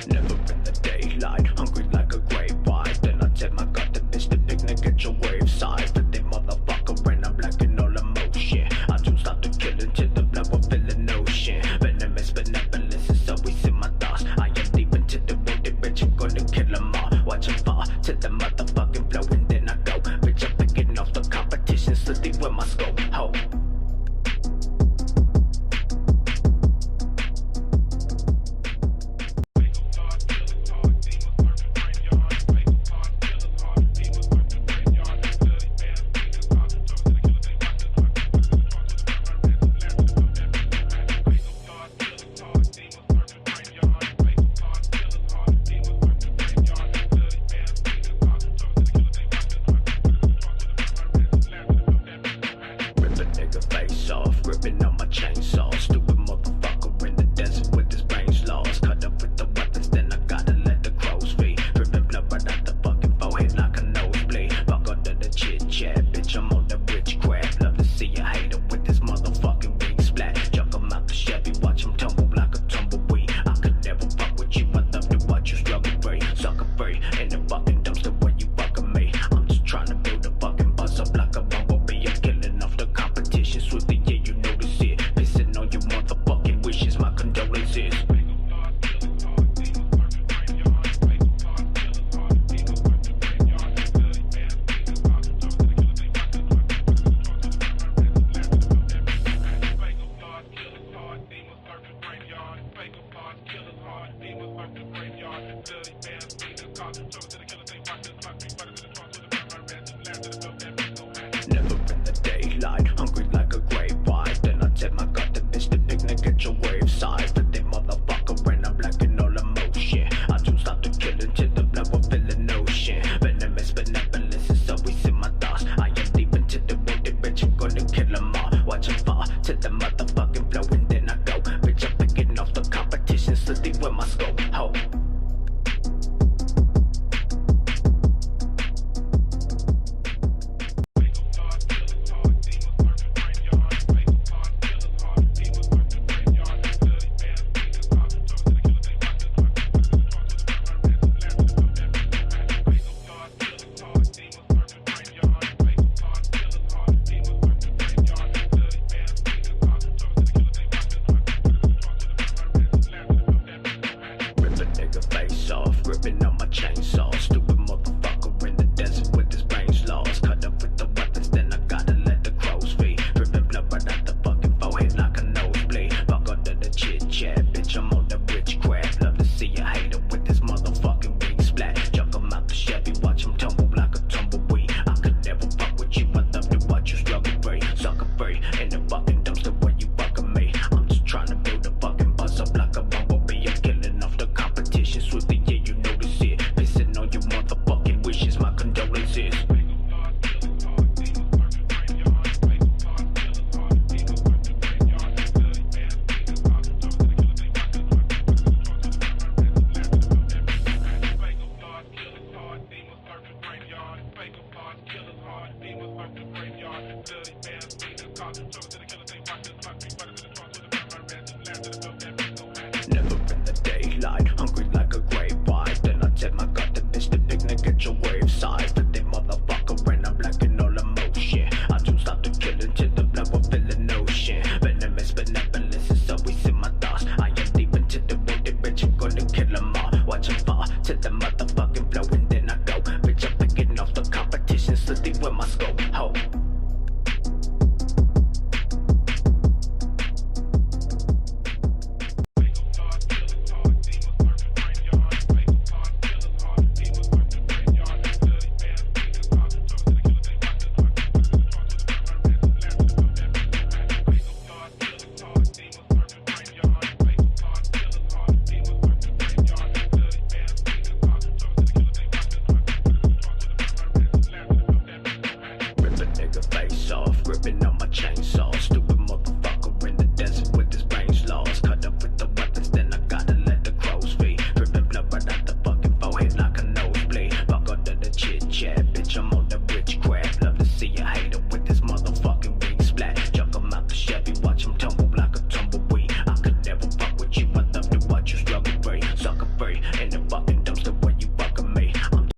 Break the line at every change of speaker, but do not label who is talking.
Never in the daylight, hungry like a great white. Then I tell my god to bitch the picnic at your graveside. But they motherfucker and I'm lacking all emotion. I don't stop the killing till the blood will fill an ocean. Venomous benevolence is always in my thoughts. I am deep into the wounded bitch, I'm gonna kill them all. Watch them fall to the motherfucking flow and then I go. Bitch, I'm picking off the competition, slitty with my scope. Ho. Gripping on my chainsaw, stupid motherfucker in the desert with his brains lost. Cut up with the weapons, then I gotta let the crows feed. Dripping blood right out the fucking forehead like a nosebleed. Fuck under the chit chat, bitch, I'm on the witchcraft. Love to see a hater with this motherfucking wing splat. Chuck him out the Chevy, watch him tumble like a tumbleweed. I could never fuck with you, I love to watch you struggle free. Sucker free, in the fucking dumpster where you fucking me. I'm just trying to build a fucking buzz up like a bumblebee. I'm killing off the competition swiftly. My condolences. Never in the daylight, hungry like a great white. Then I tell my god to bitch the picnic at your graveside. But they motherfucker and I'm lacking all emotion. I don't stop the killing till the blood will fill an ocean. Venomous benevolence is always in my thoughts. I am deep into the wounded bitch, I'm gonna kill them all. Watch them fall to the motherfucking flow and then I go. Bitch, I'm picking off the competition, slitty with my scope. Ho. Gripping on my chainsaw, stupid motherfucker in the desert with his brains lost. Cut up with the weapons, then I gotta let the crows feed. Dripping blood right out the fucking forehead like a nosebleed. Fuck under the chit chat, bitch, I'm on the witchcraft. Love to see a hater with this motherfucking wing splat. Chuck him out the Chevy, watch him tumble like a tumbleweed. I could never fuck with you, I love to watch you struggle free. Sucker free, in the fucking dumpster where you fucking me. I'm just trying to build a fucking buzz up like a bumblebee. I'm killing off the competition swiftly. My condolences. Killers hard, demons work the graveyard, dirty bands,
car. Talking to the killer, say, watch this, my feet, running to the trunk, to the front, my red, to the left, to the